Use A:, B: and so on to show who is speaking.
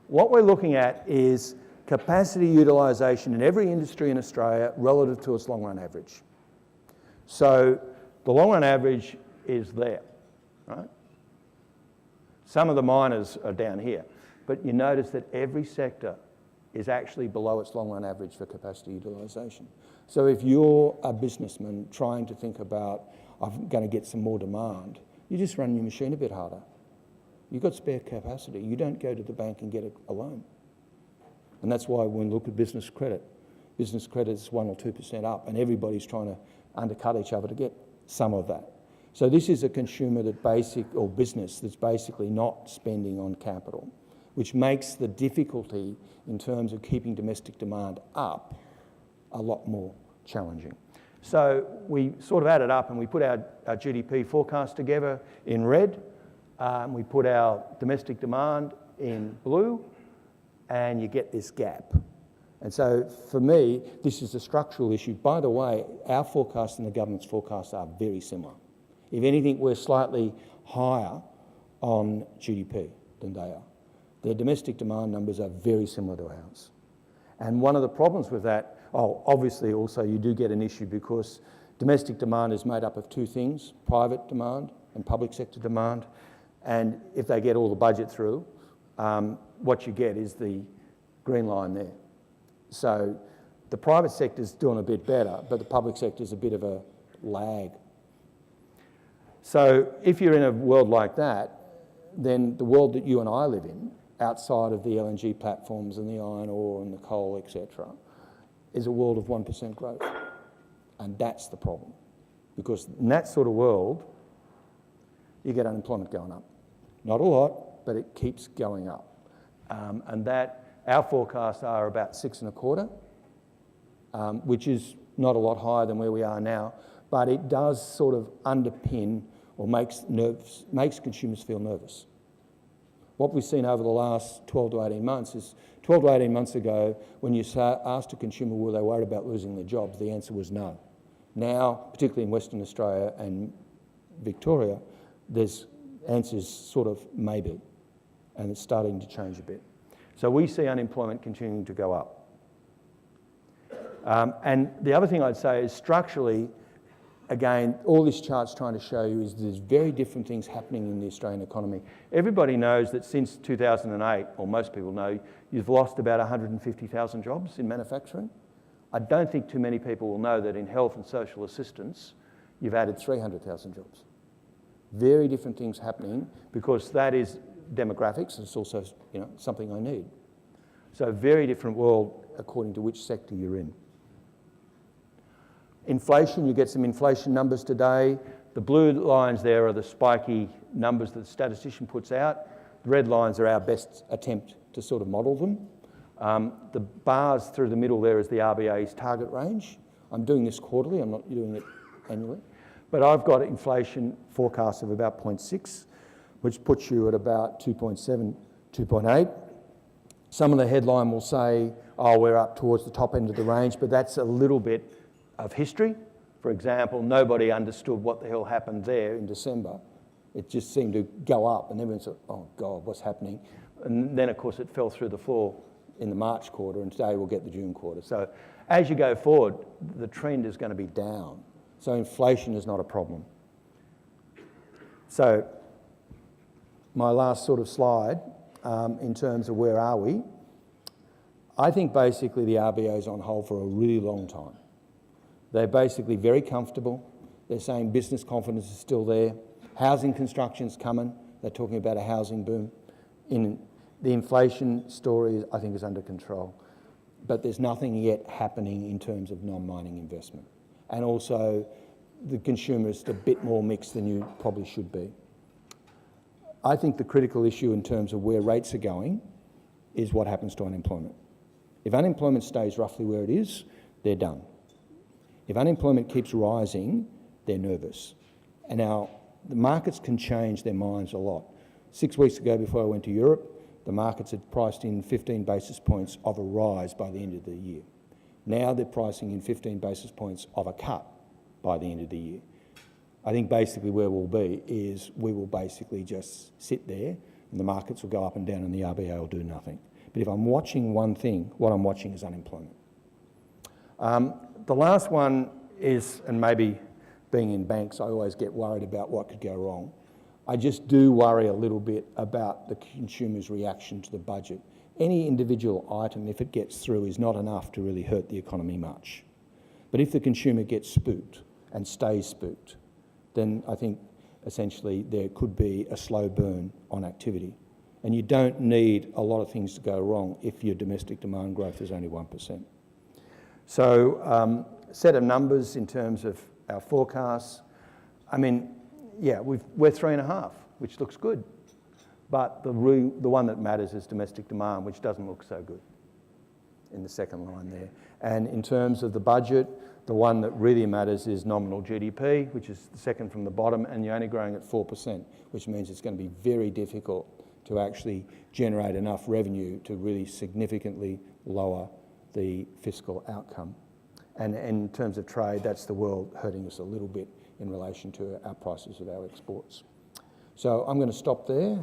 A: What we're looking at is capacity utilisation in every industry in Australia relative to its long-run average. So the long-run average is there, right? Some of the miners are down here, but you notice that every sector is actually below its long-run average for capacity utilisation. So if you're a businessman trying to think about, I'm going to get some more demand, you just run your machine a bit harder. You've got spare capacity. You don't go to the bank and get a loan. And that's why when we look at business credit is 1 or 2% up, and everybody's trying to undercut each other to get some of that. So this is a consumer business that's basically not spending on capital, which makes the difficulty in terms of keeping domestic demand up a lot more challenging. So we sort of added up and we put our GDP forecast together in red. We put our domestic demand in blue, and you get this gap. And so for me, this is a structural issue. By the way, our forecast and the government's forecasts are very similar. If anything, we're slightly higher on GDP than they are. Their domestic demand numbers are very similar to ours. And one of the problems with that, obviously also you do get an issue because domestic demand is made up of two things, private demand and public sector demand. And if they get all the budget through, what you get is the green line there. So the private sector's doing a bit better, but the public sector's a bit of a lag. So if you're in a world like that, then the world that you and I live in, outside of the LNG platforms and the iron ore and the coal, etc., is a world of 1% growth. And that's the problem. Because in that sort of world, you get unemployment going up. Not a lot, but it keeps going up. And that, our forecasts are about 6.25, which is not a lot higher than where we are now, but it does sort of underpin or makes consumers feel nervous. What we've seen over the last 12 to 18 months is, 12 to 18 months ago, when you asked a consumer were they worried about losing their jobs, the answer was no. Now, particularly in Western Australia and Victoria, there's answers sort of maybe, and it's starting to change a bit. So we see unemployment continuing to go up. And the other thing I'd say is structurally, again, all this chart's trying to show you is there's very different things happening in the Australian economy. Everybody knows that since 2008, or most people know, you've lost about 150,000 jobs in manufacturing. I don't think too many people will know that in health and social assistance, you've added 300,000 jobs. Very different things happening because that is demographics, and it's also something I need. So a very different world according to which sector you're in. Inflation, you get some inflation numbers today. The blue lines there are the spiky numbers that the statistician puts out. The red lines are our best attempt to sort of model them. The bars through the middle there is the RBA's target range. I'm doing this quarterly, I'm not doing it annually. But I've got inflation forecast of about 0.6, which puts you at about 2.7, 2.8. Some of the headline will say, oh, we're up towards the top end of the range, but that's a little bit of history. For example, nobody understood what the hell happened there in December. It just seemed to go up and everyone said, oh God, what's happening? And then of course it fell through the floor in the March quarter, and today we'll get the June quarter. So as you go forward, the trend is going to be down. So inflation is not a problem. So my last sort of slide in terms of where are we, I think basically the RBA is on hold for a really long time. They're basically very comfortable. They're saying business confidence is still there. Housing construction's coming. They're talking about a housing boom. The inflation story, I think, is under control. But there's nothing yet happening in terms of non-mining investment. And also, the consumer is a bit more mixed than you probably should be. I think the critical issue in terms of where rates are going is what happens to unemployment. If unemployment stays roughly where it is, they're done. If unemployment keeps rising, they're nervous. And now, the markets can change their minds a lot. 6 weeks ago, before I went to Europe, the markets had priced in 15 basis points of a rise by the end of the year. Now they're pricing in 15 basis points of a cut by the end of the year. I think basically where we'll be is we will basically just sit there and the markets will go up and down and the RBA will do nothing. But if I'm watching one thing, what I'm watching is unemployment. The last one is, and maybe being in banks, I always get worried about what could go wrong. I just do worry a little bit about the consumer's reaction to the budget. Any individual item, if it gets through, is not enough to really hurt the economy much. But if the consumer gets spooked and stays spooked, then I think essentially there could be a slow burn on activity. And you don't need a lot of things to go wrong if your domestic demand growth is only 1%. So, set of numbers in terms of our forecasts. I mean, yeah, we're 3.5, which looks good. But the one that matters is domestic demand, which doesn't look so good in the second line there. And in terms of the budget, the one that really matters is nominal GDP, which is the second from the bottom, and you're only growing at 4%, which means it's going to be very difficult to actually generate enough revenue to really significantly lower the fiscal outcome. And in terms of trade, that's the world hurting us a little bit in relation to our prices of our exports. So I'm going to stop there.